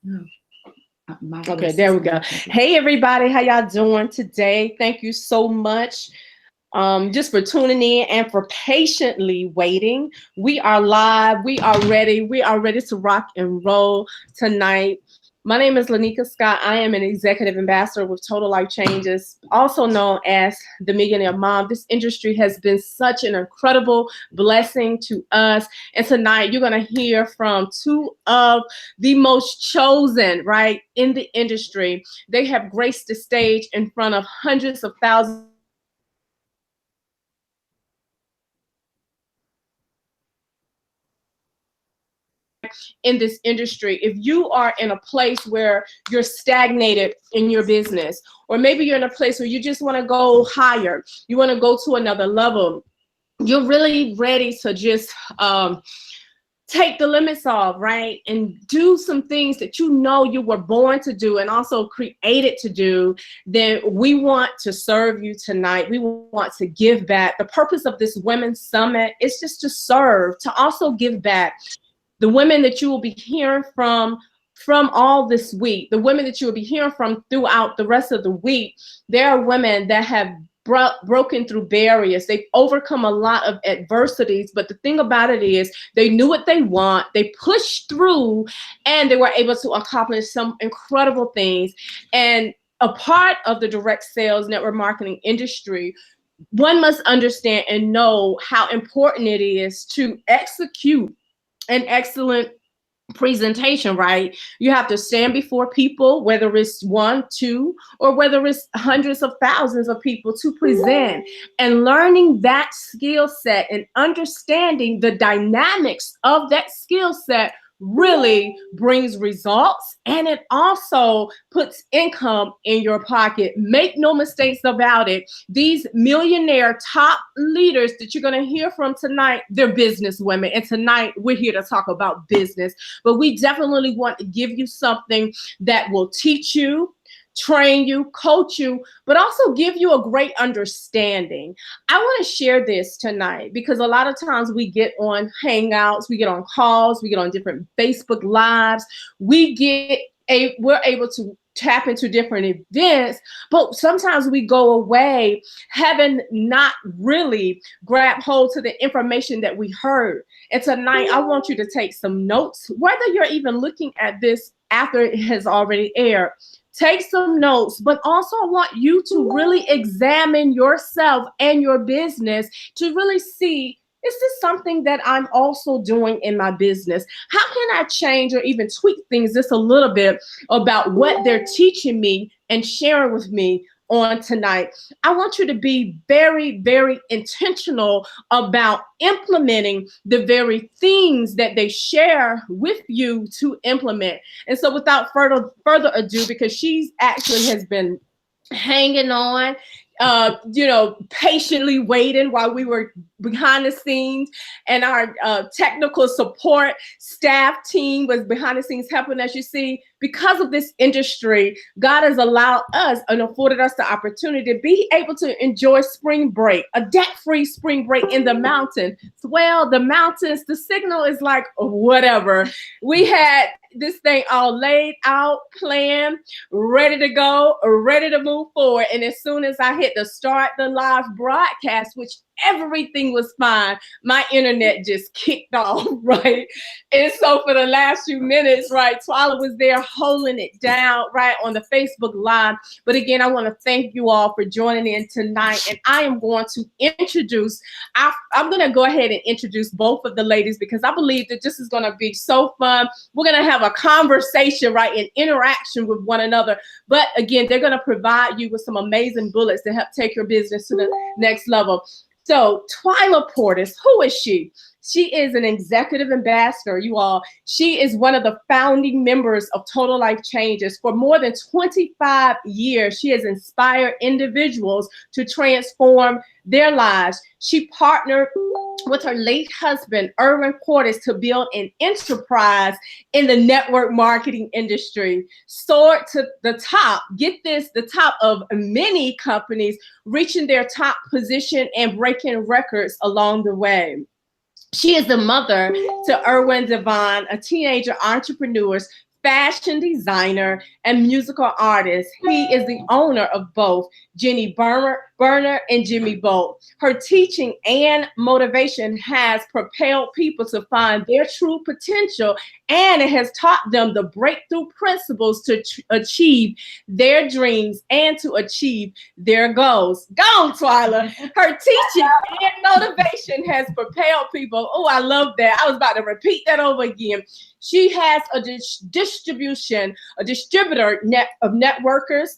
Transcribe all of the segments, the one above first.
Okay, there we go. Hey, everybody. How y'all doing today? Thank you so much just for tuning in and for patiently waiting. We are live. We are ready. We are ready to rock and roll tonight. My name is Lenika Scott. I am an executive ambassador with Total Life Changes, also known as the Millionaire Mom. This industry has been such an incredible blessing to us. And tonight you're going to hear from two of the most chosen, right, in the industry. They have graced the stage in front of hundreds of thousands in this industry. If you are in a place where you're stagnated in your business, or maybe you're in a place where you just want to go higher, you want to go to another level, you're really ready to just take the limits off, right? And do some things that you know you were born to do and also created to do, then we want to serve you tonight. We want to give back. The purpose of this Women's Summit is just to serve, to also give back. The women that you will be hearing from all this week, the women that you will be hearing from throughout the rest of the week, there are women that have broken through barriers. They've overcome a lot of adversities, but the thing about it is they knew what they want, they pushed through, and they were able to accomplish some incredible things. And a part of the direct sales network marketing industry, one must understand and know how important it is to execute an excellent presentation, right? You have to stand before people, whether it's one, two, or whether it's hundreds of thousands of people, to present. And learning that skill set and understanding the dynamics of that skill set really brings results, and it also puts income in your pocket. Make no mistakes about it. These millionaire top leaders that you're going to hear from tonight, they're business women, and tonight we're here to talk about business. But we definitely want to give you something that will teach you, train you, coach you, but also give you a great understanding. I want to share this tonight because a lot of times we get on Hangouts, we get on calls, we get on different Facebook Lives, we're able to tap into different events, but sometimes we go away having not really grabbed hold to the information that we heard. And tonight I want you to take some notes, whether you're even looking at this after it has already aired. Take some notes, but also I want you to really examine yourself and your business to really see, is this something that I'm also doing in my business? How can I change or even tweak things just a little bit about what they're teaching me and sharing with me on tonight? I want you to be very, very intentional about implementing the very things that they share with you to implement. And so without further ado, because she's actually has been hanging on, patiently waiting while we were behind the scenes, and our technical support staff team was behind the scenes helping us. You see, because of this industry, God has allowed us and afforded us the opportunity to be able to enjoy spring break, a debt-free spring break in the mountains. Well, the mountains, the signal is like whatever. We had this thing all laid out, planned, ready to go, ready to move forward. And as soon as I hit the start the live broadcast, which everything was fine, my internet just kicked off, right? And so for the last few minutes, right, Twila was there holding it down, right, on the Facebook Live. But again, I want to thank you all for joining in tonight. And I am going to introduce, I'm going to go ahead and introduce both of the ladies because I believe that this is going to be so fun. We're going to have a conversation, right, and interaction with one another. But again, they're going to provide you with some amazing bullets to help take your business to the next level. So Twila Portis, who is she? She is an executive ambassador, you all. She is one of the founding members of Total Life Changes. For more than 25 years, she has inspired individuals to transform their lives. She partnered with her late husband, Erwin Portis, to build an enterprise in the network marketing industry. Soared to the top, get this, the top of many companies, reaching their top position and breaking records along the way. She is the mother to Erwin Devon, a teenager entrepreneurs, fashion designer, and musical artist. He is the owner of both Jenny Burner and Jimmy Bolt. Her teaching and motivation has propelled people to find their true potential, and it has taught them the breakthrough principles to achieve their dreams and to achieve their goals. Go on, Twyla. Her teaching and motivation has propelled people. Oh, I love that. I was about to repeat that over again. She has a distributor of networkers,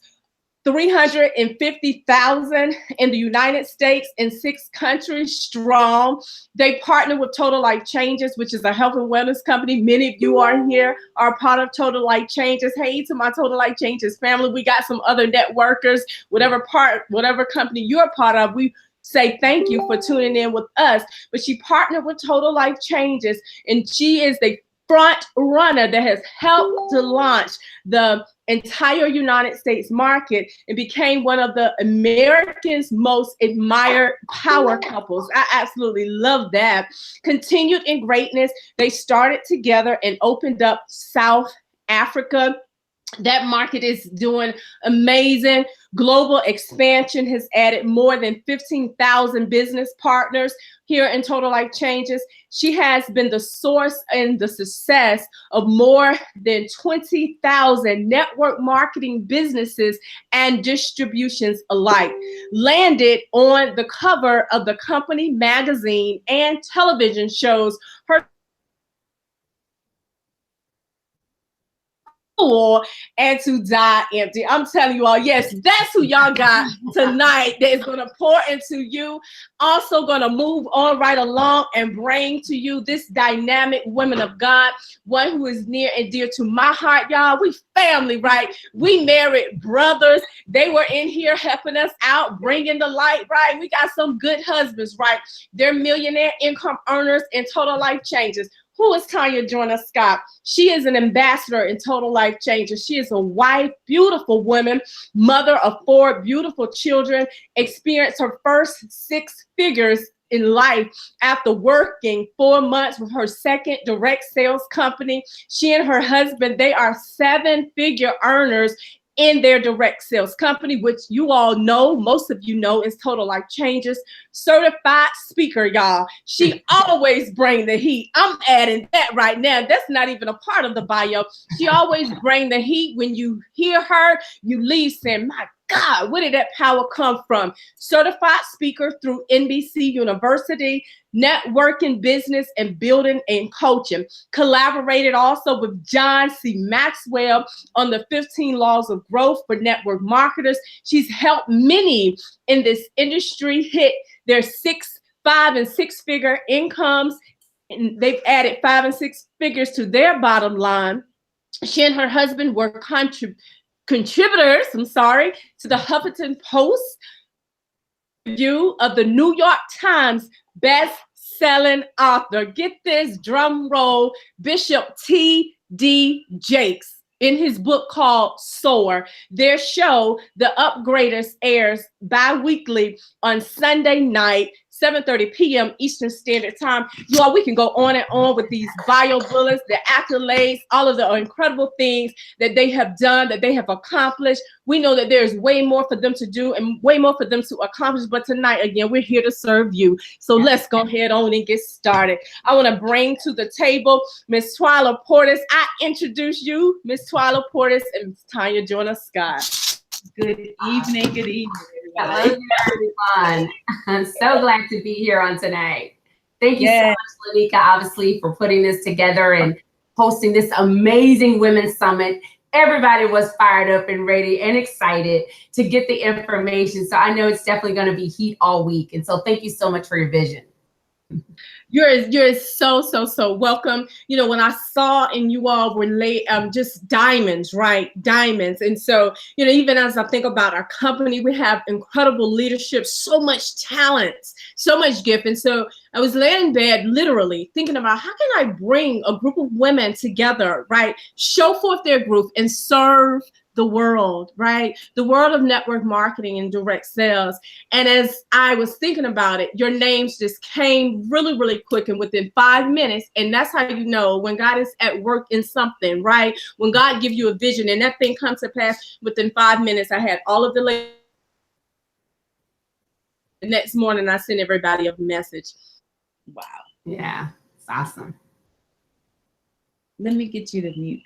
350,000 in the United States and 6 countries strong. They partner with Total Life Changes, which is a health and wellness company. Many of you are here, are part of Total Life Changes. Hey, to my Total Life Changes family, we got some other networkers, whatever company you're part of, we say thank you for tuning in with us. But she partnered with Total Life Changes, and she is the front runner that has helped to launch the entire United States market and became one of the Americans' most admired power couples. I absolutely love that. Continued in greatness. They started together and opened up South Africa. That market is doing amazing. Global expansion has added more than 15,000 business partners here in Total Life Changes. She has been the source and the success of more than 20,000 network marketing businesses and distributions alike. Landed on the cover of the company magazine and television shows. Her and to die empty. I'm telling you all, yes, that's who y'all got tonight that is going to pour into you. Also going to move on right along and bring to you this dynamic woman of God, one who is near and dear to my heart, y'all. We family, right? We married brothers. They were in here helping us out, bringing the light, right? We got some good husbands, right? They're millionaire income earners and Total Life Changes. Who is Tanya Joyner Scott? She is an ambassador in Total Life Changes. She is a wife, beautiful woman, mother of 4 beautiful children, experienced her first 6 figures in life after working 4 months with her second direct sales company. She and her husband, they are 7-figure earners in their direct sales company, which you all know, most of you know, is Total Life Changes. Certified speaker, y'all. She always bring the heat. I'm adding that right now. That's not even a part of the bio. She always bring the heat. When you hear her, you leave saying, my God, where did that power come from? Certified speaker through NBC University, networking, business, and building and coaching. Collaborated also with John C. Maxwell on the 15 laws of growth for network marketers. She's helped many in this industry hit their 5 and 6 figure incomes. And they've added 5 and 6 figures to their bottom line. She and her husband were contributors, to the Huffington Post review of the New York Times best-selling author. Get this, drum roll, Bishop T.D. Jakes, in his book called Soar. Their show, The Upgraders, airs bi-weekly on Sunday night, 7:30 p.m. Eastern Standard Time. You all, we can go on and on with these bio bullets, the accolades, all of the incredible things that they have done, that they have accomplished. We know that there's way more for them to do and way more for them to accomplish. But tonight, again, we're here to serve you. So let's go ahead on and get started. I want to bring to the table Miss Twyla Portis. I introduce you, Miss Twyla Portis and Ms. Tanya Joyner Scott. Good evening, good evening. Hello, everyone. I'm so glad to be here on tonight. Thank you so much, Lenika, obviously, for putting this together and hosting this amazing Women's Summit. Everybody was fired up and ready and excited to get the information. So I know it's definitely going to be heat all week. And so thank you so much for your vision. You're so welcome. You know, when I saw and you all were just diamonds, right? Diamonds. And so, you know, even as I think about our company, we have incredible leadership, so much talent, so much gift. And so I was laying in bed, literally thinking about how can I bring a group of women together, right? Show forth their group and serve the world, right? The world of network marketing and direct sales. And as I was thinking about it, your names just came really, really quick and within 5 minutes. And that's how you know when God is at work in something, right? When God gives you a vision and that thing comes to pass within 5 minutes, I had all of the next morning, I sent everybody a message. Wow. Yeah, it's awesome. Let me get you to mute.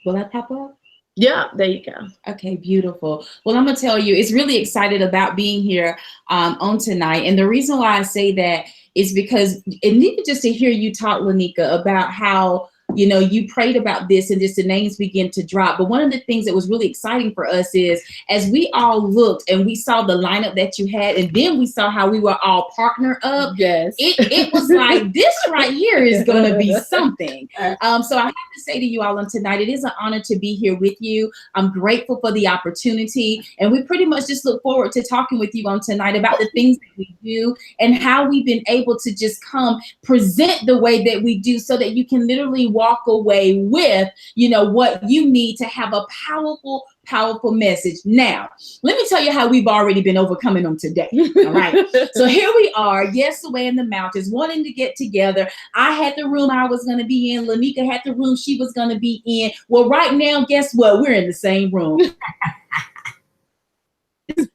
Will that pop up? Yeah, there you go. Okay, beautiful. Well, I'm going to tell you, it's really excited about being here on tonight. And the reason why I say that is because it needed just to hear you talk, Lenika, about how, you know, you prayed about this and just the names begin to drop. But one of the things that was really exciting for us is as we all looked and we saw the lineup that you had, and then we saw how we were all partnered up. Yes. It was like, this right here is going to be something. So I have to say to you all on tonight, it is an honor to be here with you. I'm grateful for the opportunity. And we pretty much just look forward to talking with you on tonight about the things that we do and how we've been able to just come present the way that we do so that you can literally walk away with, you know, what you need to have a powerful message. Now, let me tell you how we've already been overcoming them today. All right. So here we are, yes, away in the mountains, wanting to get together. I had the room I was going to be in. Lenika had the room she was going to be in. Well, right now, guess what? We're in the same room.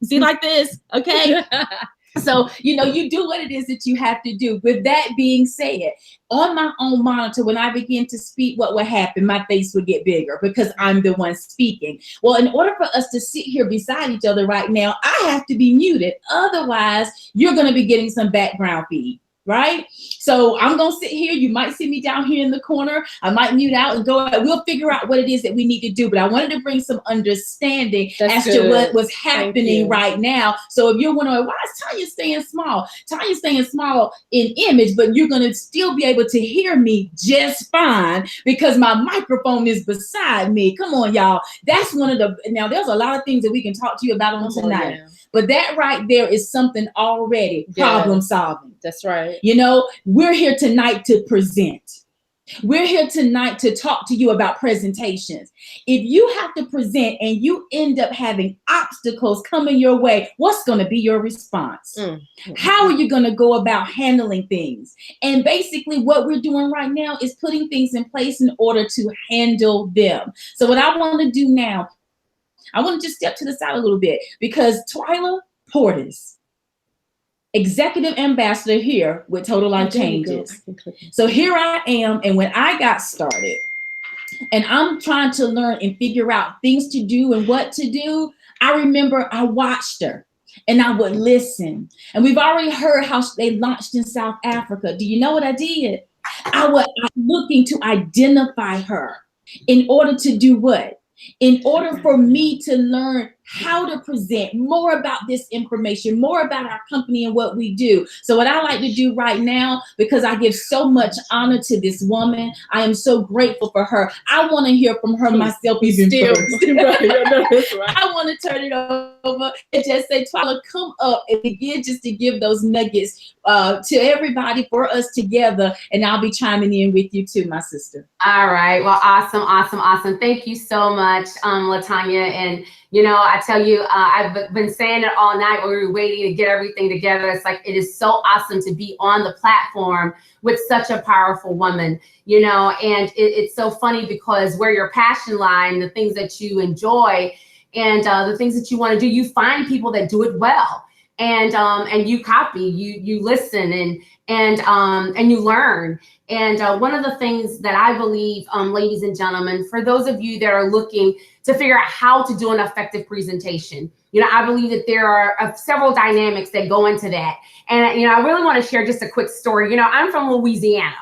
See, like this, okay? So, you know, you do what it is that you have to do. With that being said, on my own monitor, when I begin to speak, what would happen? My face would get bigger because I'm the one speaking. Well, in order for us to sit here beside each other right now, I have to be muted. Otherwise, you're going to be getting some background feed. Right? So I'm going to sit here. You might see me down here in the corner. I might mute out and go. We'll figure out what it is that we need to do. But I wanted to bring some understanding as to what was happening right now. So if you're wondering, why is Tanya staying small? Tanya's staying small in image, but you're going to still be able to hear me just fine because my microphone is beside me. Come on, y'all. That's one of the, now there's a lot of things that we can talk to you about on tonight. Yeah. But that right there is something already problem solving. That's right. You know, we're here tonight to present. We're here tonight to talk to you about presentations. If you have to present and you end up having obstacles coming your way, what's going to be your response? How are you going to go about handling things? And basically what we're doing right now is putting things in place in order to handle them. So what I want to do now, I want to just step to the side a little bit because Twyla Portis, Executive Ambassador here with Total Life Changes. So here I am, and when I got started, and I'm trying to learn and figure out things to do and what to do, I remember I watched her and I would listen. And we've already heard how they launched in South Africa. Do you know what I did? I was looking to identify her in order to do what? In order for me to learn how to present more about this information, more about our company and what we do. So what I like to do right now, because I give so much honor to this woman, I am so grateful for her. I want to hear from her myself even first. I want to turn it over and just say, Twyla, come up and begin just to give those nuggets to everybody for us together. And I'll be chiming in with you too, my sister. All right. Well, awesome. Thank you so much, LaTanya. And you know, I tell you, I've been saying it all night when we were waiting to get everything together. It's like, it is so awesome to be on the platform with such a powerful woman, you know, and it's so funny because where your passion lies, the things that you enjoy and the things that you want to do, you find people that do it well. And you copy, you listen and you learn. And one of the things that I believe, ladies and gentlemen, for those of you that are looking to figure out how to do an effective presentation, you know, I believe that there are several dynamics that go into that. And, you know, I really want to share just a quick story. You know, I'm from Louisiana.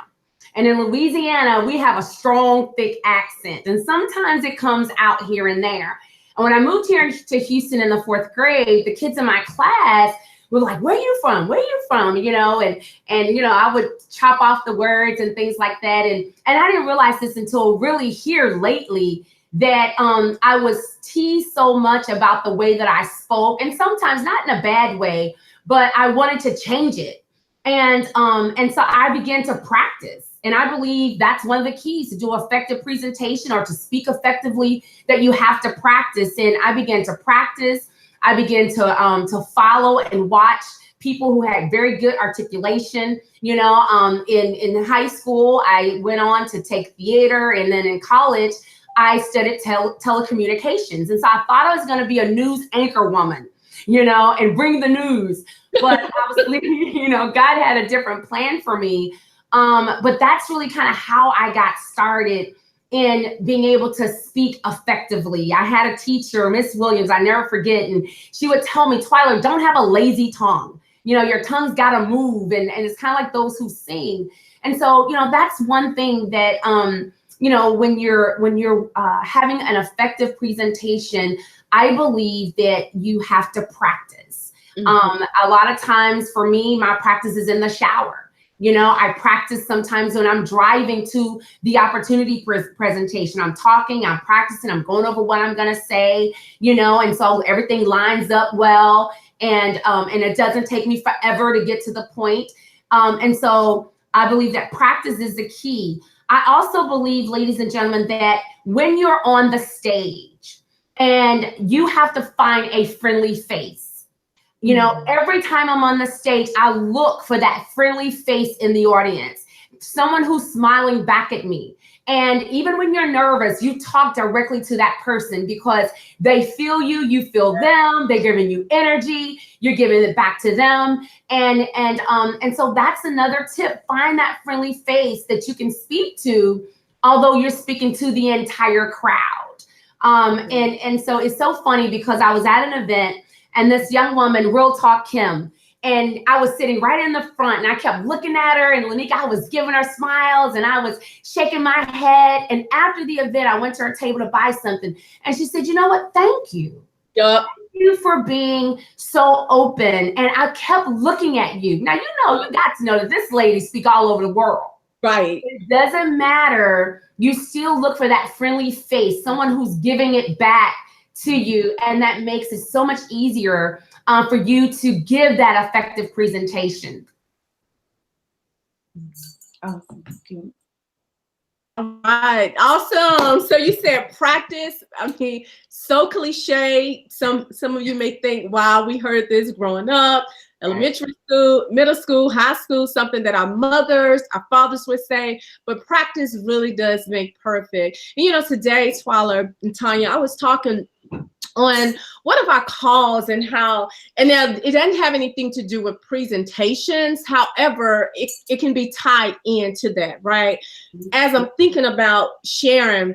And in Louisiana, we have a strong, thick accent. And sometimes it comes out here and there. And when I moved here to Houston in the 4th grade, the kids in my class were like, where are you from? Where are you from? You know, and you know, I would chop off the words and things like that. And I didn't realize this until really here lately that I was teased so much about the way that I spoke, and sometimes not in a bad way, but I wanted to change it. And so I began to practice. And I believe that's one of the keys to do effective presentation or to speak effectively, that you have to practice. And I began to practice. I began to follow and watch people who had very good articulation. You know, in high school, I went on to take theater, and then in college, I studied telecommunications. And so I thought I was going to be a news anchor woman, you know, and bring the news. But obviously, you know, God had a different plan for me. But that's really kind of how I got started in being able to speak effectively. I had a teacher, Miss Williams, I never forget, and she would tell me, Twyla, don't have a lazy tongue. You know, your tongue's got to move, and it's kind of like those who sing. And so, you know, that's one thing that, you know, when you're having an effective presentation, I believe that you have to practice. Mm-hmm. A lot of times for me, my practice is in the shower. You know, I practice sometimes when I'm driving to the opportunity presentation. I'm talking, I'm practicing, I'm going over what I'm going to say, you know, and so everything lines up well, and it doesn't take me forever to get to the point. And so I believe that practice is the key. I also believe, ladies and gentlemen, that when you're on the stage and you have to find a friendly face. You know, every time I'm on the stage, I look for that friendly face in the audience, someone who's smiling back at me. And even when you're nervous, you talk directly to that person because they feel you, you feel them, they're giving you energy, you're giving it back to them. And so that's another tip. Find that friendly face that you can speak to, although you're speaking to the entire crowd. And so it's so funny because I was at an event, and this young woman, Real Talk Kim, and I was sitting right in the front, and I kept looking at her, and Lenika, I was giving her smiles, and I was shaking my head. And after the event, I went to her table to buy something, and she said, you know what? Thank you. Yep. Thank you for being so open. And I kept looking at you. Now, you know, you got to know that this lady speaks all over the world. Right. It doesn't matter. You still look for that friendly face, someone who's giving it back to you, and that makes it so much easier for you to give that effective presentation. Awesome. All right, awesome. So you said practice. I mean, so cliche. Some of you may think, wow, we heard this growing up, elementary school, middle school, high school, something that our mothers, our fathers would say, but practice really does make perfect. And you know, today, Twyla and Tanya, I was talking on one of our calls and how, and now it doesn't have anything to do with presentations. However, it can be tied into that, right? As I'm thinking about sharing,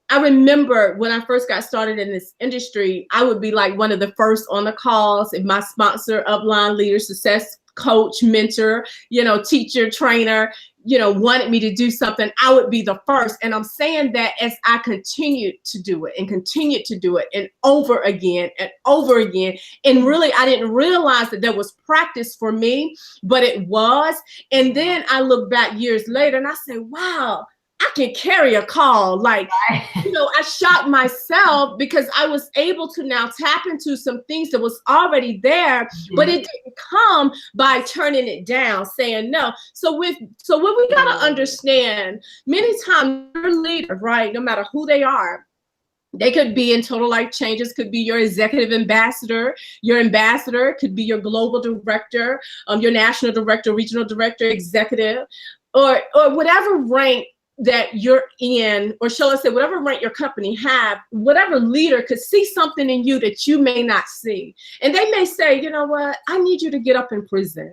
I remember when I first got started in this industry, I would be like one of the first on the calls. If my sponsor, upline leader, success coach, mentor, you know, teacher, trainer, you know, wanted me to do something, I would be the first. And I'm saying that as I continued to do it and continued to do it and over again. And really, I didn't realize that there was practice for me, but it was. And then I look back years later and I say, wow, I can carry a call. Like, you know, I shocked myself because I was able to now tap into some things that was already there, but it didn't come by turning it down, saying no. So what we gotta understand, many times your leader, right, no matter who they are, they could be in total life changes, could be your executive ambassador, your ambassador, could be your global director, your national director, regional director, executive, or whatever rank that you're in, or shall I say, whatever rank your company have, whatever leader could see something in you that you may not see. And they may say, you know what, I need you to get up and present.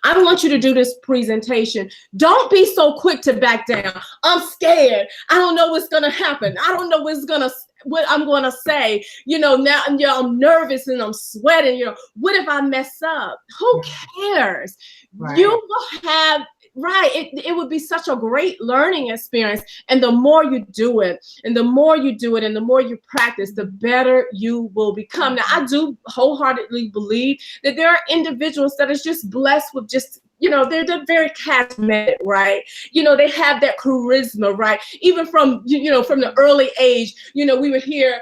I want you to do this presentation. Don't be so quick to back down. I'm scared. I don't know what's gonna happen. I don't know what I'm gonna say. You know, now I'm nervous and I'm sweating. You know, what if I mess up? Who cares? Right. You will have, right, it would be such a great learning experience. And the more you do it, and the more you do it, and the more you practice, the better you will become. Now, I do wholeheartedly believe that there are individuals that is just blessed with just, they're very charismatic, right? They have that charisma, right? Even from, from the early age, we would hear,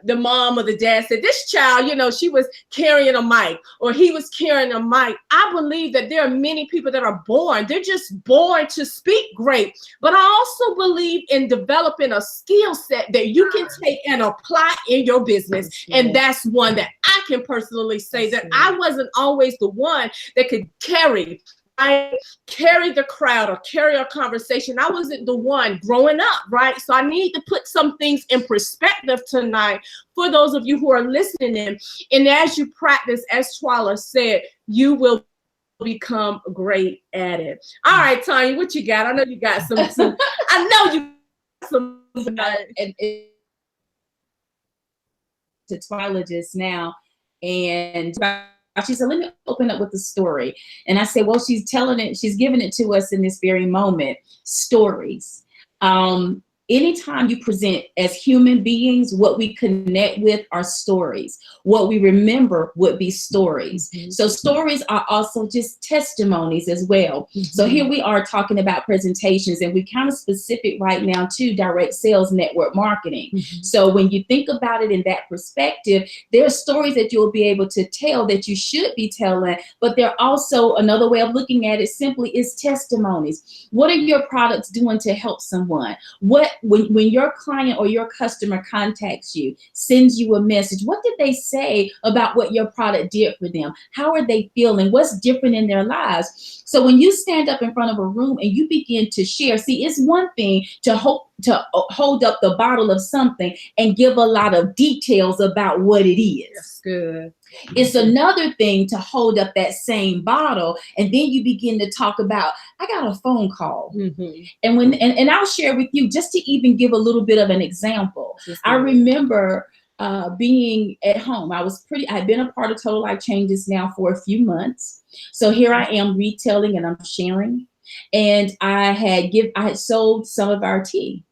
the mom or the dad say, this child, she was carrying a mic, or he was carrying a mic. I believe that there are many people that are born, they're just born to speak great. But I also believe in developing a skill set that you can take and apply in your business. And that's one that I can personally say that I wasn't always the one that could carry the crowd or carry a conversation. I wasn't the one growing up, right? So I need to put some things in perspective tonight for those of you who are listening in. And as you practice, as Twyla said, you will become great at it. All right, Tanya, what you got? I know you got some I know you got some. And to Twyla just now, and she said, let me open up with a story. And I said, well, she's giving it to us in this very moment. Stories. Anytime you present as human beings, what we connect with are stories. What we remember would be stories. So stories are also just testimonies as well. So here we are talking about presentations, and we kind of specific right now to direct sales network marketing. So when you think about it in that perspective, there are stories that you'll be able to tell that you should be telling, but they're also, another way of looking at it simply, is testimonies. What are your products doing to help someone? When your client or your customer contacts you, sends you a message, what did they say about what your product did for them? How are they feeling? What's different in their lives? So when you stand up in front of a room and you begin to share, see, it's one thing to hold up the bottle of something and give a lot of details about what it is. That's good. It's another thing to hold up that same bottle and then you begin to talk about, I got a phone call. And I'll share with you just to even give a little bit of an example. I remember being at home. I've been a part of Total Life Changes now for a few months. So here I am retailing and I'm sharing. And I had sold some of our tea.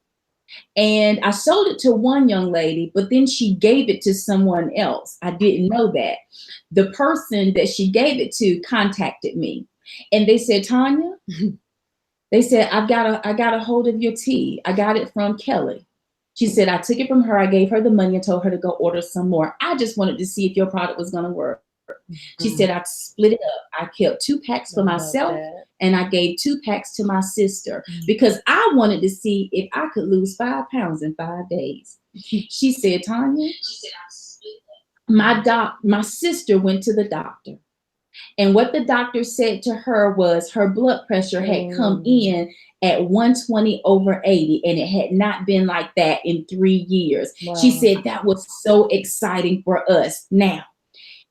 And I sold it to one young lady, but then she gave it to someone else. I didn't know that. The person that she gave it to contacted me and they said, Tanya, they said, I got a hold of your tea. I got it from Kelly. She said, I took it from her. I gave her the money and told her to go order some more. I just wanted to see if your product was going to work. She said, I split it up. I kept 2 packs for myself and I gave 2 packs to my sister because I wanted to see if I could lose 5 pounds in 5 days. She said, Tanya, my sister went to the doctor. And what the doctor said to her was her blood pressure had come in at 120/80, and it had not been like that in 3 years. Wow. She said that was so exciting for us. Now,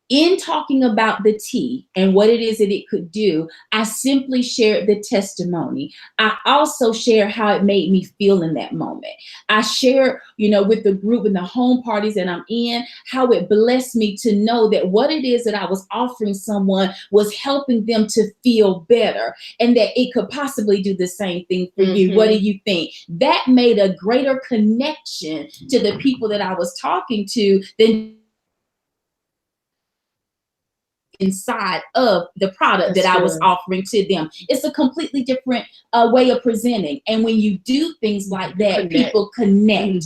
in talking about the tea and what it is that it could do, I simply shared the testimony. I also shared how it made me feel in that moment. I shared, with the group and the home parties that I'm in, how it blessed me to know that what it is that I was offering someone was helping them to feel better and that it could possibly do the same thing for you. What do you think? That made a greater connection to the people that I was talking to than inside of the product that I was offering to them. It's a completely different way of presenting. And when you do things like that, people connect.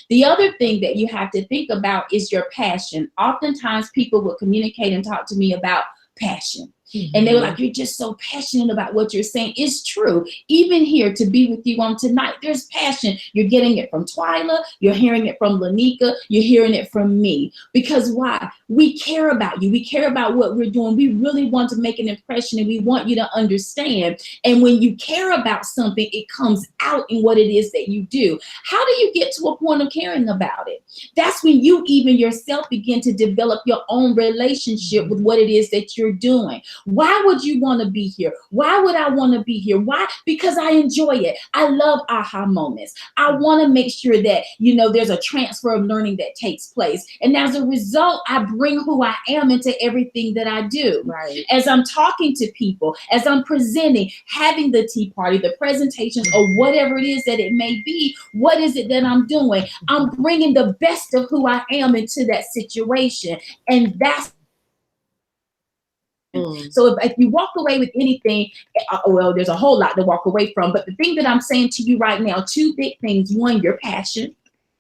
The other thing that you have to think about is your passion. Oftentimes people will communicate and talk to me about passion. And they were like, you're just so passionate about what you're saying. It's true. Even here to be with you on tonight, there's passion. You're getting it from Twyla. You're hearing it from Lenika. You're hearing it from me. Because why? We care about you. We care about what we're doing. We really want to make an impression and we want you to understand. And when you care about something, it comes out in what it is that you do. How do you get to a point of caring about it? That's when you even yourself begin to develop your own relationship with what it is that you're doing. Why would you want to be here? Why would I want to be here? Why? Because I enjoy it. I love aha moments. I want to make sure that, there's a transfer of learning that takes place. And as a result, I bring who I am into everything that I do. Right. As I'm talking to people, as I'm presenting, having the tea party, the presentations, or whatever it is that it may be, what is it that I'm doing? I'm bringing the best of who I am into that situation. And that's So if you walk away with anything, well, there's a whole lot to walk away from. But the thing that I'm saying to you right now, two big things. One, your passion.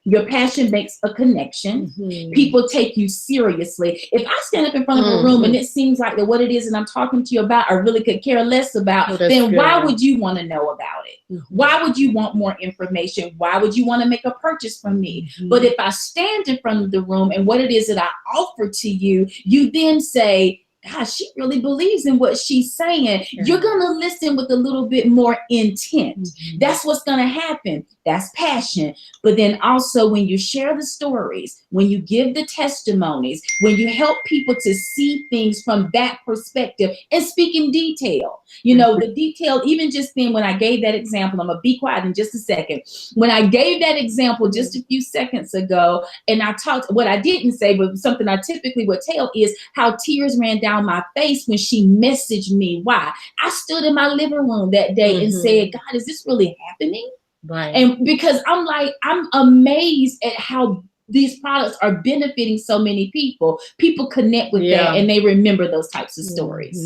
Your passion makes a connection. People take you seriously. If I stand up in front of a room and it seems like that what it is that I'm talking to you about, I really could care less about, then why would you want to know about it? Why would you want more information? Why would you want to make a purchase from me? But if I stand in front of the room and what it is that I offer to you, you then say, gosh, she really believes in what she's saying. You're going to listen with a little bit more intent. That's what's going to happen. That's passion. But then also when you share the stories, when you give the testimonies, when you help people to see things from that perspective and speak in detail, you know, the detail, even just then when I gave that example, I'm going to be quiet in just a second. When I gave that example just a few seconds ago, and I talked, what I didn't say, but something I typically would tell is how tears ran down my face when she messaged me. Why? I stood in my living room that day and said, God, is this really happening? Right. And because I'm like, I'm amazed at how these products are benefiting so many people. People connect with that and they remember those types of stories.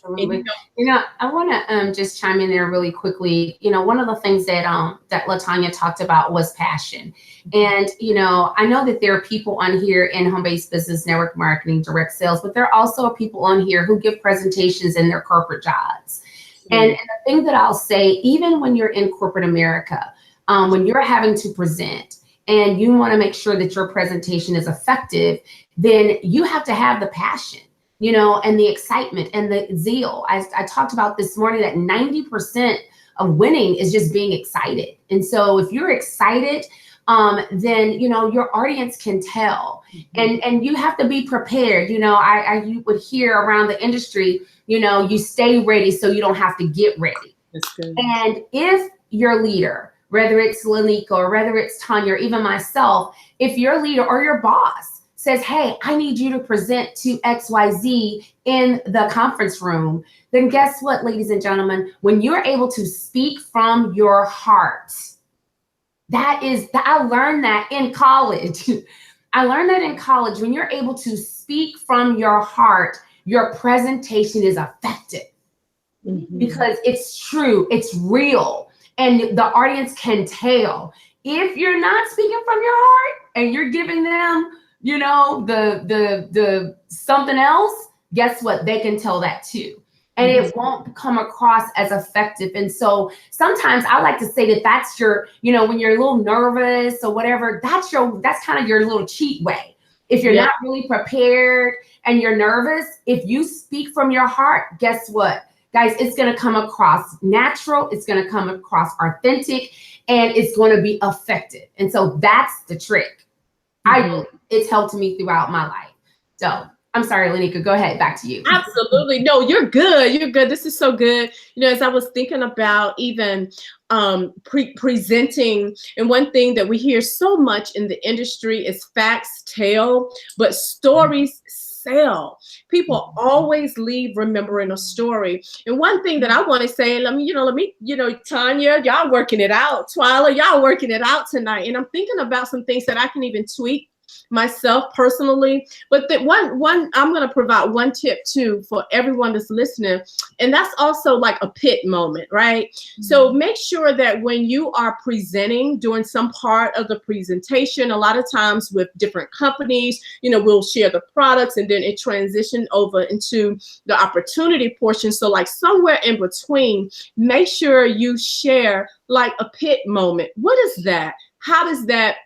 Absolutely. And, you know, I want to just chime in there really quickly. You know, one of the things that that LaTanya talked about was passion. And, you know, I know that there are people on here in home-based business, network marketing, direct sales, but there are also people on here who give presentations in their corporate jobs. And the thing that I'll say, even when you're in corporate America, when you're having to present and you want to make sure that your presentation is effective, then you have to have the passion, you know, and the excitement and the zeal. I talked about this morning that 90% of winning is just being excited. And so if you're excited, then, you know, your audience can tell. And you have to be prepared. You know, you would hear around the industry, you know, you stay ready so you don't have to get ready. That's good. And if your leader, whether it's Lenika or whether it's Tanya or even myself, if your leader or your boss says, hey, I need you to present to XYZ in the conference room, then guess what, ladies and gentlemen, when you're able to speak from your heart, I learned that in college. I learned that in college. When you're able to speak from your heart, your presentation is effective because it's true, it's real, and the audience can tell. If you're not speaking from your heart and you're giving them, you know, the something else, guess what? They can tell that too. And it won't come across as effective. And so sometimes I like to say that that's your, you know, when you're a little nervous or whatever, that's kind of your little cheat way. If you're not really prepared and you're nervous, if you speak from your heart, guess what? Guys, it's going to come across natural. It's going to come across authentic, and it's going to be effective. And so that's the trick. It's helped me throughout my life. So I'm sorry, Lenika, go ahead. Back to you. Absolutely. No, you're good. You're good. This is so good. You know, as I was thinking about even presenting, and one thing that we hear so much in the industry is facts tell, but stories sell. People always leave remembering a story. And one thing that I want to say, let me, Tanya, y'all working it out. Twyla, y'all working it out tonight. And I'm thinking about some things that I can even tweak myself personally, but that one I'm going to provide one tip too for everyone that's listening, and that's also like a pit moment, right? So make sure that when you are presenting, doing some part of the presentation, a lot of times with different companies, you know, we'll share the products and then it transitioned over into the opportunity portion. So like somewhere in between, make sure you share like a pit moment. What is that? How does that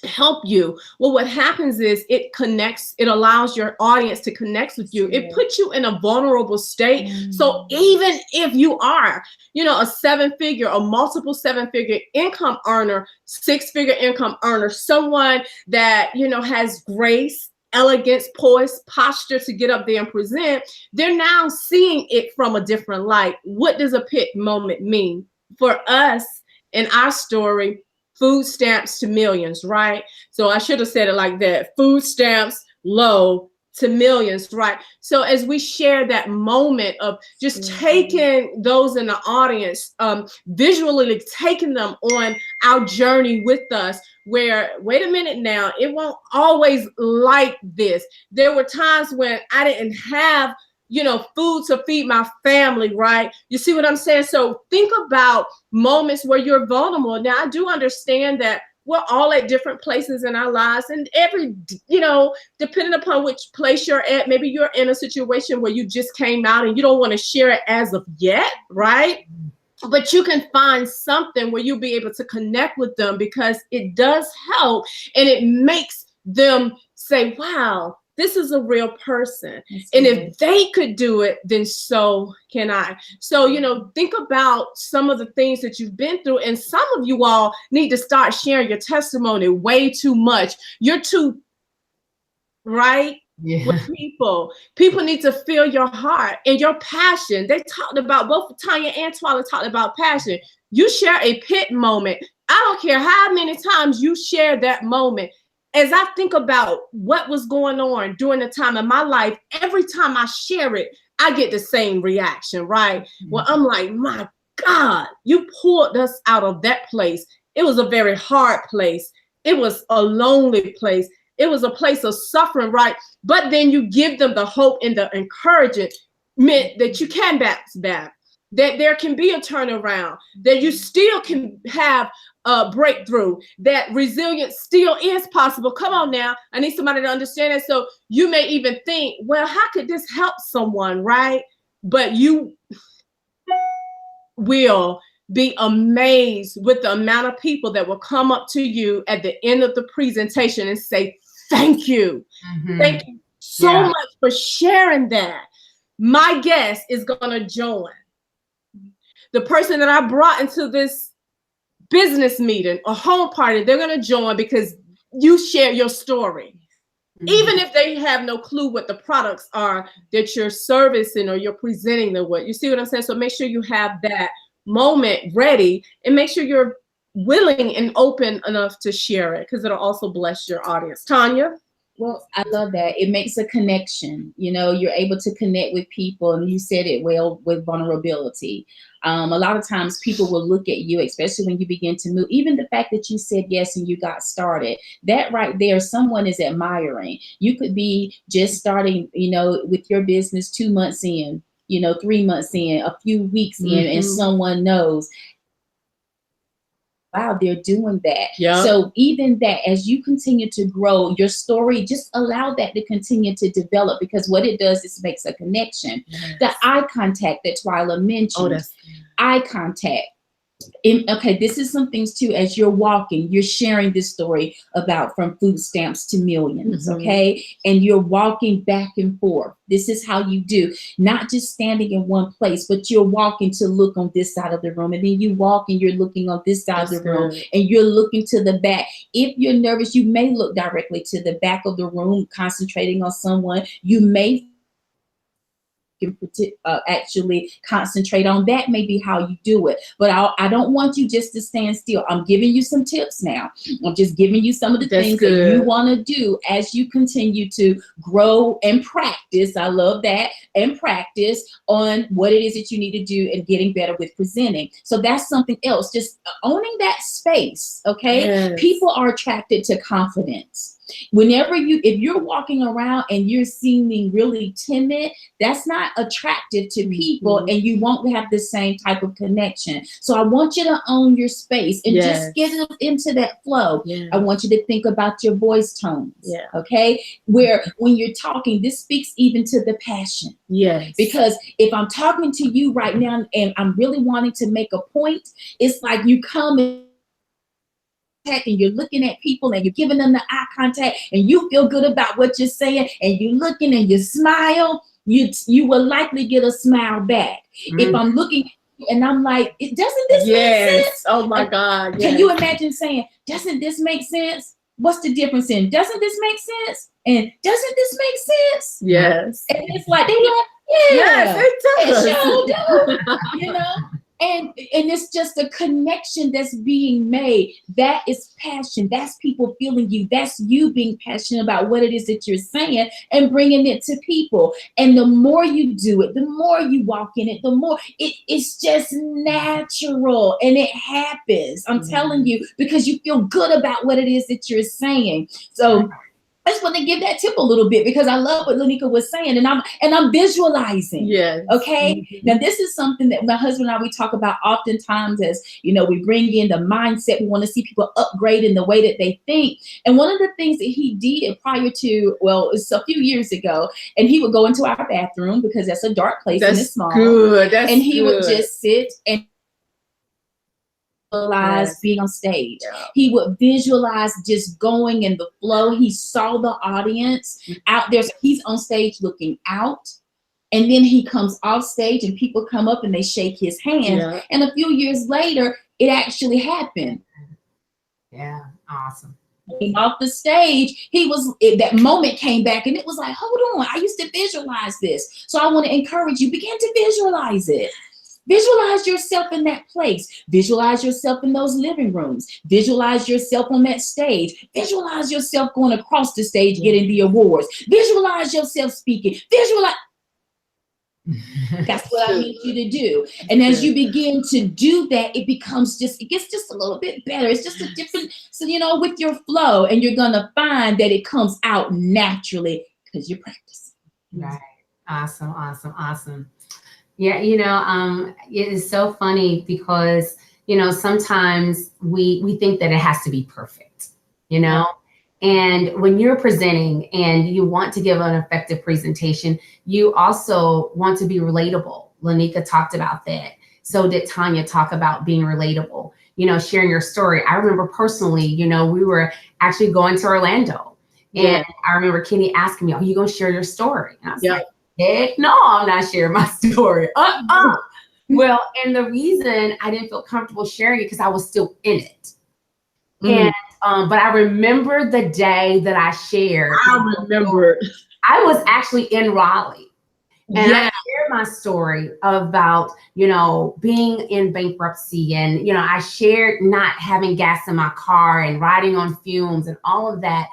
help you? Well, what happens is it connects, it allows your audience to connect with you. It puts you in a vulnerable state. So even if you are, you know, a seven-figure or multiple seven-figure income earner, six-figure income earner, someone that, you know, has grace, elegance, poise, posture to get up there and present, they're now seeing it from a different light. What does a pit moment mean? For us, in our story, food stamps to millions, right? So I should have said it like that. Food stamps low to millions, right? So as we share that moment of just taking those in the audience, visually taking them on our journey with us, where, wait a minute now, it won't always like this. There were times when I didn't have food to feed my family, right? You see what I'm saying? So think about moments where you're vulnerable. Now, I do understand that we're all at different places in our lives, and depending upon which place you're at, maybe you're in a situation where you just came out and you don't want to share it as of yet, right? But you can find something where you'll be able to connect with them, because it does help, and it makes them say, wow, this is a real person. And if they could do it, then so can I. So, think about some of the things that you've been through. And some of you all need to start sharing your testimony way too much. You're too, right? Yeah. With people. People need to feel your heart and your passion. They talked about, both Tanya and Twila talked about passion. You share a pit moment. I don't care how many times you share that moment. As I think about what was going on during the time of my life, every time I share it, I get the same reaction, right? Well, I'm like, my God, you pulled us out of that place. It was a very hard place. It was a lonely place. It was a place of suffering, right? But then you give them the hope and the encouragement that you can bounce back, that there can be a turnaround, that you still can have a breakthrough, that resilience still is possible. Come on now. I need somebody to understand it. So you may even think, well, how could this help someone, right? But you will be amazed with the amount of people that will come up to you at the end of the presentation and say, thank you. Thank you so much for sharing that. My guest is going to join. The person that I brought into this business meeting or home party, they're going to join because you share your story. Even if they have no clue what the products are that you're servicing or you're presenting them with. You see what I'm saying? So make sure you have that moment ready, and make sure you're willing and open enough to share it, because it'll also bless your audience. Tanya? Well, I love that. It makes a connection. You're able to connect with people, and you said it well with vulnerability. A lot of times people will look at you, especially when you begin to move. Even the fact that you said yes and you got started, that right there, someone is admiring. You could be just starting, with your business 2 months in, 3 months in, a few weeks in, and someone knows, wow, they're doing that. Yeah. So even that, as you continue to grow your story, just allow that to continue to develop, because what it does is makes a connection. Yes. The eye contact that Twila mentioned, eye contact. Okay, this is some things too. As you're walking, you're sharing this story about from food stamps to millions, okay? And you're walking back and forth. This is how you do, not just standing in one place, but you're walking to look on this side of the room, and then you walk and you're looking on this side of the room, and you're looking to the back. If you're nervous, you may look directly to the back of the room, concentrating on someone. You may actually concentrate on that, may be how you do it. But I don't want you just to stand still. I'm giving you some tips now. I'm just giving you some of the things that you want to do as you continue to grow and practice. I love that. And practice on what it is that you need to do and getting better with presenting. So that's something else. Just owning that space. Okay. Yes. People are attracted to confidence. Whenever if you're walking around and you're seeming really timid, that's not attractive to people, and you won't have the same type of connection. So I want you to own your space and just get into that flow. I want you to think about your voice tones. Okay. Where when you're talking, this speaks even to the passion. Yes. Because if I'm talking to you right now and I'm really wanting to make a point, it's like you come and you're looking at people and you're giving them the eye contact and you feel good about what you're saying and you're looking and you smile, you will likely get a smile back. If I'm looking and I'm like, doesn't this make sense? Oh my God. Can you imagine saying, doesn't this make sense? What's the difference in doesn't this make sense? And doesn't this make sense? Yes. And it's like, they like, yes, it does. It sure does. And it's just a connection that's being made. That is passion. That's people feeling you. That's you being passionate about what it is that you're saying and bringing it to people. And the more you do it, the more you walk in it, the more it's just natural and it happens. I'm telling you, because you feel good about what it is that you're saying. So I just want to give that tip a little bit because I love what Lenika was saying, and I'm visualizing. Yes. Okay. Mm-hmm. Now this is something that my husband and I, we talk about oftentimes as, you know, we bring in the mindset. We want to see people upgrade in the way that they think. And one of the things that he did prior to, well, it's a few years ago, and he would go into our bathroom because that's a dark place and it's small. Good. That's and he good. would just sit and visualize being on stage. Yeah. He would visualize just going in the flow. He saw the audience out there. So he's on stage looking out. And then he comes off stage and people come up and they shake his hand. Yeah. And a few years later, it actually happened. Yeah, awesome. Off the stage, that moment came back and it was like, hold on, I used to visualize this. So I want to encourage you, begin to visualize it. Visualize yourself in that place. Visualize yourself in those living rooms. Visualize yourself on that stage. Visualize yourself going across the stage, getting the awards. Visualize yourself speaking. Visualize. That's what I need you to do. And as you begin to do that, it gets just a little bit better. It's just a different, so, you know, with your flow, and you're going to find that it comes out naturally because you're practicing. Right. Awesome. Awesome. Awesome. Yeah. You know, it is so funny because, you know, sometimes we think that it has to be perfect, you know, and when you're presenting and you want to give an effective presentation, you also want to be relatable. Lenika talked about that. So did Tanya talk about being relatable, you know, sharing your story. I remember personally, you know, we were actually going to Orlando and I remember Kenny asking me, are you going to share your story? And I was like, heck no, I'm not sharing my story. Well, and the reason I didn't feel comfortable sharing it because I was still in it. And but I remember the day that I shared. I remember. I was actually in Raleigh. And I shared my story about, you know, being in bankruptcy. And, you know, I shared not having gas in my car and riding on fumes and all of that.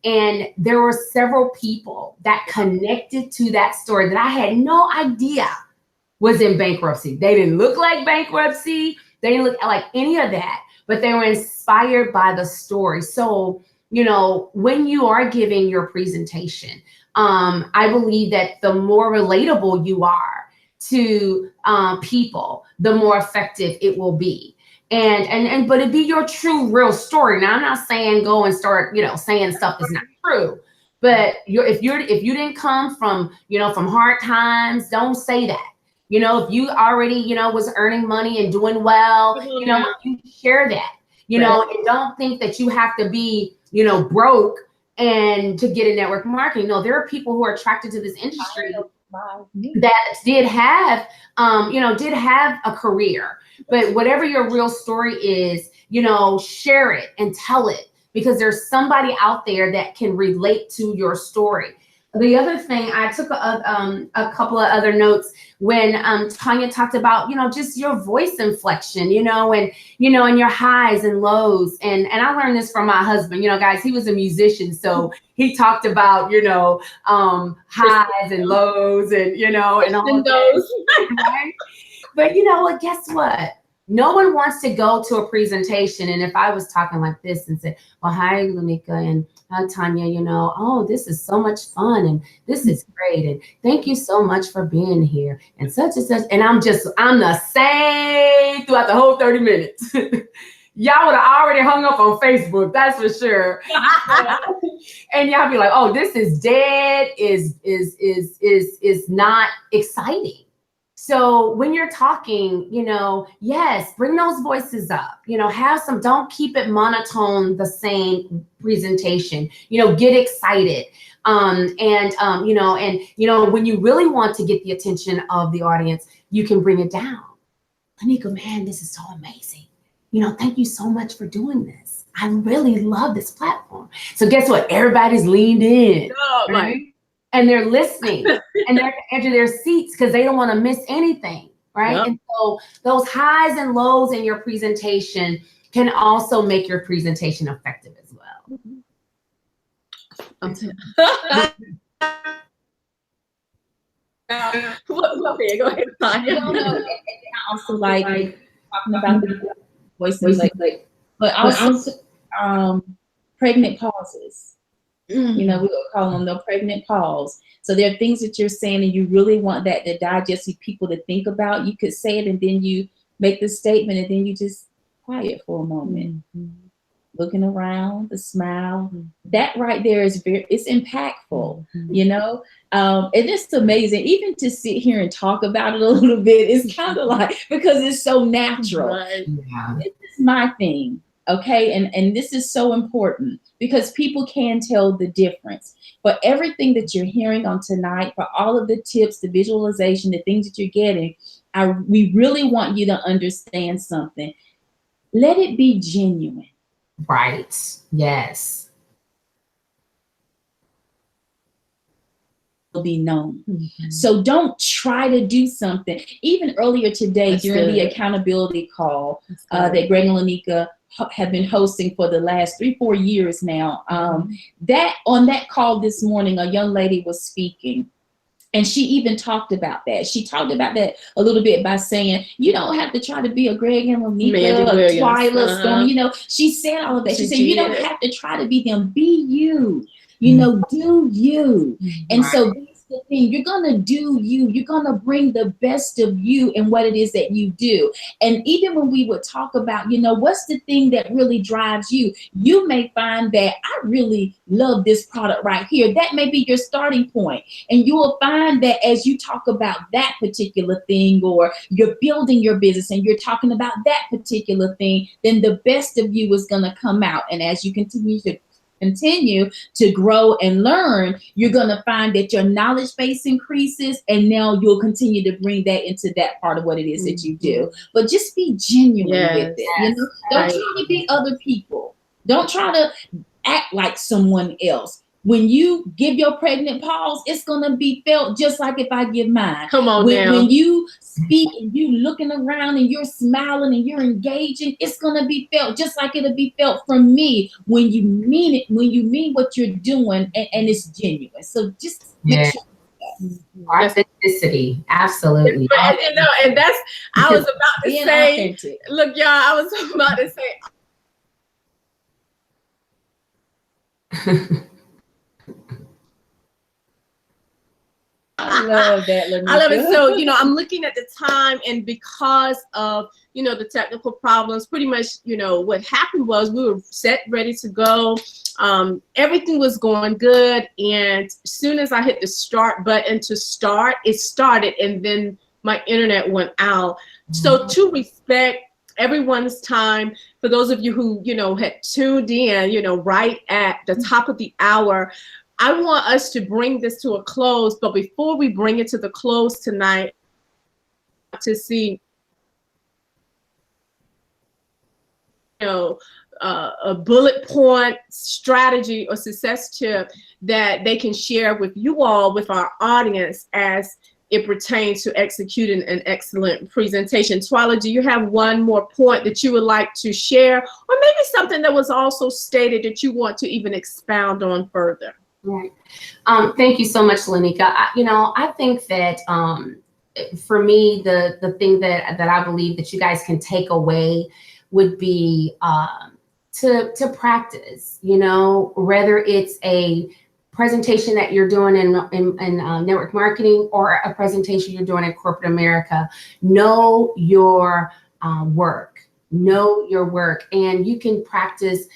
And there were several people that connected to that story that I had no idea was in bankruptcy. They didn't look like bankruptcy. They didn't look like any of that. But they were inspired by the story. So, you know, when you are giving your presentation, I believe that the more relatable you are to people, the more effective it will be. But it be your true, real story. Now, I'm not saying go and start, you know, saying stuff that's not true. But if you didn't come from, you know, from hard times, don't say that. You know, if you already, you know, was earning money and doing well, you know, you share that, you know, and don't think that you have to be, you know, broke and to get in network marketing. No, there are people who are attracted to this industry that did have, you know, did have a career. But whatever your real story is, you know, share it and tell it because there's somebody out there that can relate to your story. The other thing, I took a couple of other notes when Tanya talked about, you know, just your voice inflection, you know, and your highs and lows. And I learned this from my husband, you know, guys, he was a musician. So he talked about, you know, highs and lows and, you know, and all of that, right? But, you know what, guess what? No one wants to go to a presentation. And if I was talking like this and said, well, hi, Lenika, and hi, Tanya, you know, oh, this is so much fun. And this is great. And thank you so much for being here. And such and such. And I'm the same throughout the whole 30 minutes. Y'all would have already hung up on Facebook. That's for sure. And y'all be like, oh, this is dead, is not exciting. So when you're talking, you know, yes, bring those voices up, you know, don't keep it monotone, the same presentation, you know, get excited. You know, when you really want to get the attention of the audience, you can bring it down. Lenika, man, this is so amazing. You know, thank you so much for doing this. I really love this platform. So guess what? Everybody's leaned in. Oh, right? And they're listening and they're into their seats because they don't want to miss anything, right? Yep. And so those highs and lows in your presentation can also make your presentation effective as well. Okay, go ahead, Tanya. I also like talking about the voices, but also pregnant pauses. You know, we would call them the pregnant pause. So there are things that you're saying and you really want that to digest, for people to think about. You could say it and then you make the statement and then you just quiet for a moment. Looking around, the smile, that right there is it's impactful, you know? And it's amazing, even to sit here and talk about it a little bit, it's kind of like, because it's so natural. Right. Yeah. This is my thing, okay? And this is so important because people can tell the difference. For everything that you're hearing on tonight, for all of the tips, the visualization, the things that you're getting, we really want you to understand something. Let it be genuine. Right. Yes. Will be known. So don't try to do something. Even earlier today, during the accountability call that Greg and Lenika have been hosting for the last 3-4 years now, that on that call this morning, a young lady was speaking. And she even talked about that. She talked about that a little bit by saying, you don't have to try to be a Greg and Lenika, a Twyla Storm. You know, she said all of that. She said, you don't have to try to be them. Be you. You know, do you. And so that's the thing. You're going to do you. You're going to bring the best of you in what it is that you do. And even when we would talk about, you know, what's the thing that really drives you? You may find that I really love this product right here. That may be your starting point. And you will find that as you talk about that particular thing, or you're building your business and you're talking about that particular thing, then the best of you is going to come out. And as you continue to grow and learn, you're going to find that your knowledge base increases, and now you'll continue to bring that into that part of what it is that you do. But just be genuine with it. You know, don't try to be other people. Don't try to act like someone else. When you give your pregnant pause, it's going to be felt just like if I give mine. Come on now. When you speak and you looking around and you're smiling and you're engaging, it's going to be felt just like it'll be felt from me when you mean it, when you mean what you're doing, and it's genuine. So just make sure. Authenticity, absolutely. And, you know, and that's, I was about to say, authentic. look, y'all, I was about to say, I love that, Lenika. I love it. So, you know, I'm looking at the time, and because of, you know, the technical problems, pretty much, you know, what happened was we were set, ready to go. Everything was going good. And as soon as I hit the start button to start, it started, and then my internet went out. So to respect everyone's time, for those of you who, you know, had tuned in, you know, right at the top of the hour, I want us to bring this to a close. But before we bring it to the close tonight, to see, you know, a bullet point strategy or success tip that they can share with you all, with our audience, as it pertains to executing an excellent presentation. Twyla, do you have one more point that you would like to share, or maybe something that was also stated that you want to even expound on further? Right. Thank you so much, Lenika. You know, I think that for me, the thing that I believe that you guys can take away would be to practice. You know, whether it's a presentation that you're doing in network marketing, or a presentation you're doing in corporate America, know your work. Know your work, and you can practice,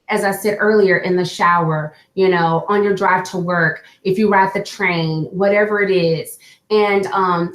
as I said earlier, in the shower, you know, on your drive to work, if you ride the train, whatever it is. And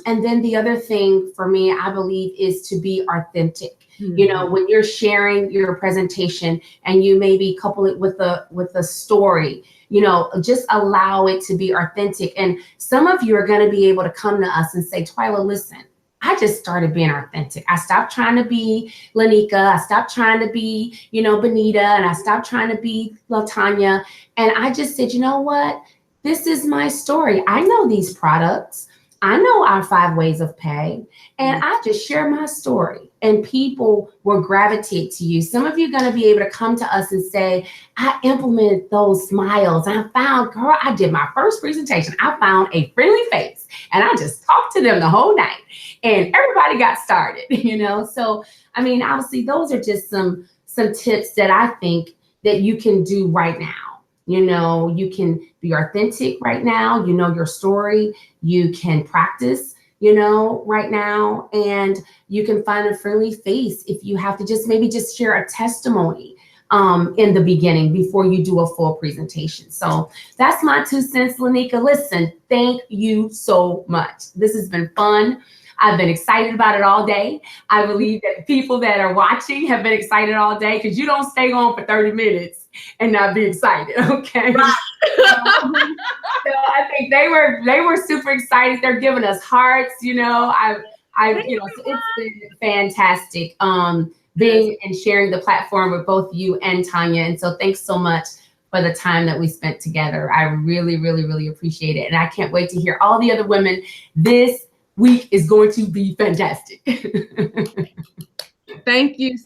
then the other thing for me, I believe, is to be authentic. You know, when you're sharing your presentation and you maybe couple it with a story, you know, just allow it to be authentic. And some of you are going to be able to come to us and say, Twyla, listen, I just started being authentic. I stopped trying to be Lenika. I stopped trying to be, you know, Benita, and I stopped trying to be LaTanya. And I just said, you know what? This is my story. I know these products. I know our 5 ways of pay, and I just share my story, and people will gravitate to you. Some of you are going to be able to come to us and say, I implemented those smiles. I found, girl, I did my first presentation. I found a friendly face, and I just talked to them the whole night, and everybody got started, you know? So, I mean, obviously those are just some tips that I think that you can do right now. You know, you can be authentic right now. You know your story. You can practice, you know, right now. And you can find a friendly face if you have to just maybe just share a testimony in the beginning before you do a full presentation. So that's my 2 cents, Lenika. Listen, thank you so much. This has been fun. I've been excited about it all day. I believe that the people that are watching have been excited all day, because you don't stay on for 30 minutes and not be excited, okay? Right. So I think they were super excited. They're giving us hearts, you know. You know, so it's been fantastic being and sharing the platform with both you and Tanya. And so thanks so much for the time that we spent together. I really, really, really appreciate it. And I can't wait to hear all the other women. This week is going to be fantastic. Thank you.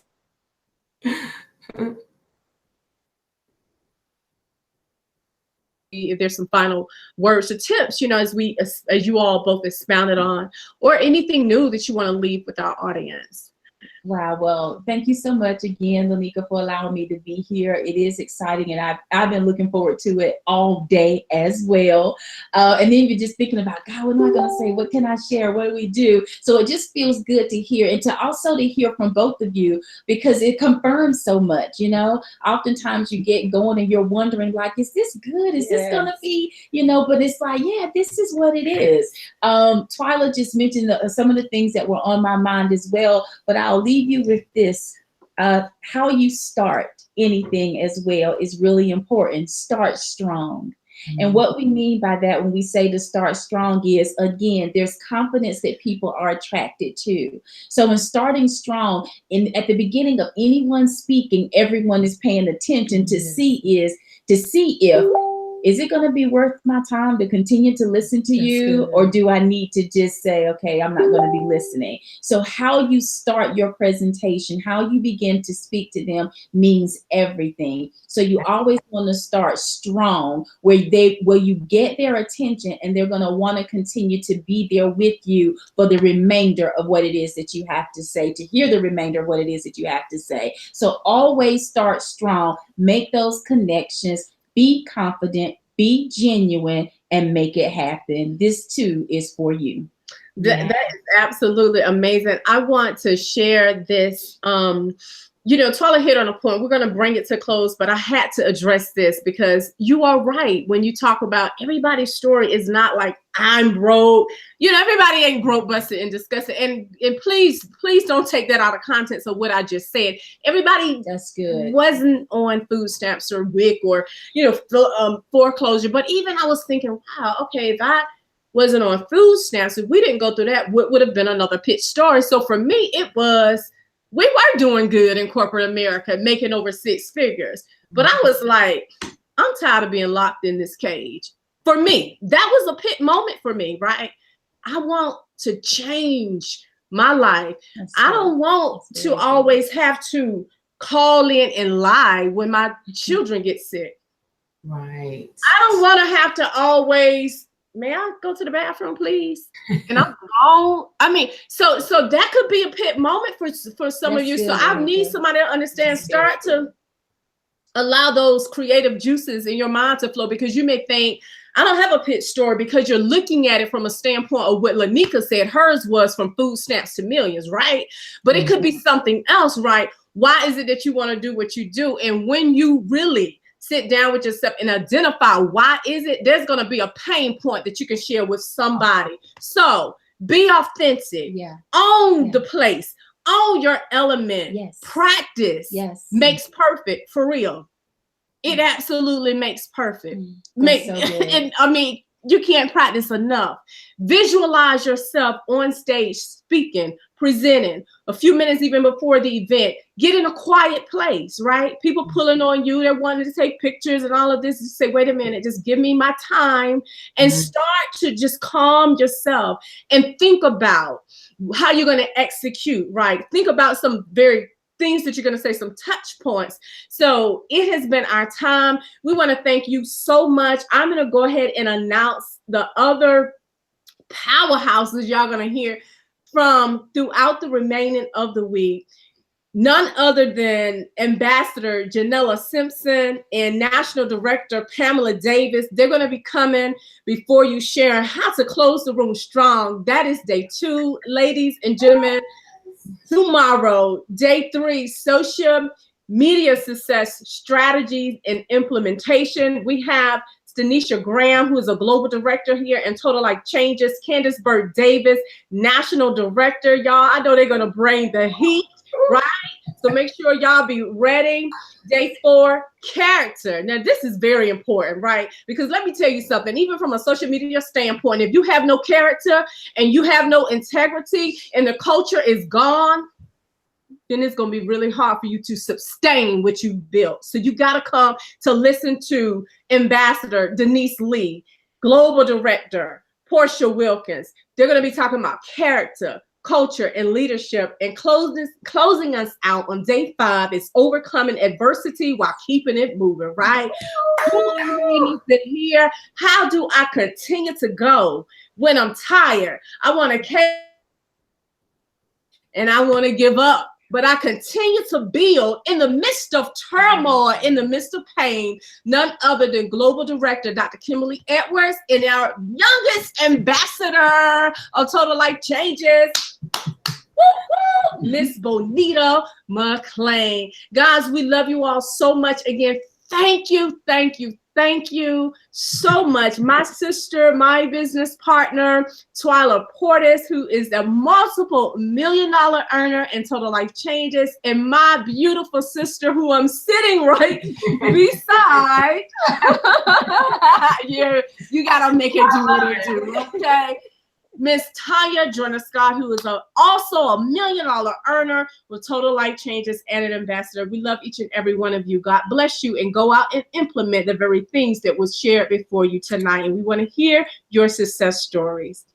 If there's some final words or tips, you know, as you all both expounded on, or anything new that you want to leave with our audience. Wow. Well, thank you so much again, Lenika, for allowing me to be here. It is exciting, and I've been looking forward to it all day as well. And then you're just thinking about, God, what am I going to say? What can I share? What do we do? So it just feels good to hear, and to also to hear from both of you, because it confirms so much. You know, oftentimes you get going and you're wondering, like, is this good? Is this going to be, you know, but it's like, yeah, this is what it is. Twyla just mentioned some of the things that were on my mind as well, but I'll leave you with this. How you start anything as well is really important. Start strong. Mm-hmm. And what we mean by that when we say to start strong is, again, there's confidence that people are attracted to. So in starting strong, at the beginning of anyone speaking, everyone is paying attention to see if is it going to be worth my time to continue to listen to you? Or do I need to just say, okay, I'm not going to be listening? So how you start your presentation, how you begin to speak to them means everything. So you always want to start strong, where you get their attention, and they're going to want to continue to be there with you for the remainder of what it is that you have to say, to hear the remainder of what it is that you have to say. So always start strong, make those connections, be confident, be genuine, and make it happen. This too is for you. That is absolutely amazing. I want to share this. You know, Twyla hit on a point. We're going to bring it to close, but I had to address this, because you are right. When you talk about everybody's story is not like, I'm broke. You know, everybody ain't broke, busted, and disgusted. And please don't take that out of context of what I just said. Everybody that's good wasn't on food stamps or WIC or, you know, foreclosure. But even I was thinking, wow, okay, if I wasn't on food stamps, if we didn't go through that, what would have been another pitch story? So for me, it was, we were doing good in corporate America, making over 6 figures. But I was like, I'm tired of being locked in this cage. For me, that was a pit moment for me, right? I want to change my life. I don't want to always have to call in and lie when my children get sick. Right. I don't want to have to always, may I go to the bathroom, please? And I'm grown. I mean, so that could be a pit moment for some of you. So I need somebody to understand, start to allow those creative juices in your mind to flow, because you may think, I don't have a pitch story, because you're looking at it from a standpoint of what Lenika said. Hers was from food stamps to millions, right? But it could be something else, right? Why is it that you want to do what you do? And when you really sit down with yourself and identify why is it, there's going to be a pain point that you can share with somebody. So be authentic. Own the place. Own your element. Practice makes perfect, for real. It absolutely makes perfect. And I mean, you can't practice enough. Visualize yourself on stage, speaking, presenting, a few minutes even before the event. Get in a quiet place, right? People pulling on you, they're wanting to take pictures and all of this. Just say, wait a minute, just give me my time, and start to just calm yourself and think about how you're going to execute, right? Think about some very things that you're going to say, some touch points. So it has been our time. We want to thank you so much. I'm going to go ahead and announce the other powerhouses y'all going to hear from throughout the remaining of the week. none other than Ambassador Janella Simpson and National Director Pamela Davis. They're going to be coming before you, sharing how to close the room strong. That is day 2, ladies and gentlemen. Tomorrow, day 3, social media success strategies and implementation. We have Stanisha Graham, who is a global director here in Total Life Changes. Candace Bird Davis, national director. Y'all, I know they're going to bring the heat, right? So make sure y'all be ready. Day 4, character. Now, this is very important, right? Because let me tell you something, even from a social media standpoint, if you have no character and you have no integrity and the culture is gone, then it's going to be really hard for you to sustain what you've built. So you got to come to listen to Ambassador Denise Lee, Global Director Portia Wilkins. They're going to be talking about character, culture, and leadership. And closing us out on day 5 is overcoming adversity while keeping it moving, right? Here, how do I continue to go when I'm tired? I want to and I want to give up. But I continue to build in the midst of turmoil, in the midst of pain. None other than Global Director Dr. Kimberly Edwards and our youngest ambassador of Total Life Changes, Miss Bonita McClain. Guys, we love you all so much. Again, thank you, thank you, thank you so much. My sister, my business partner, Twyla Portis, who is a multiple $1 million earner in Total Life Changes, and my beautiful sister, who I'm sitting right beside. You gotta make it do what it do, okay? Miss Tanya Jordan-Scott, who is also a $1 million earner with Total Life Changes and an ambassador. We love each and every one of you. God bless you, and go out and implement the very things that was shared before you tonight. And we want to hear your success stories.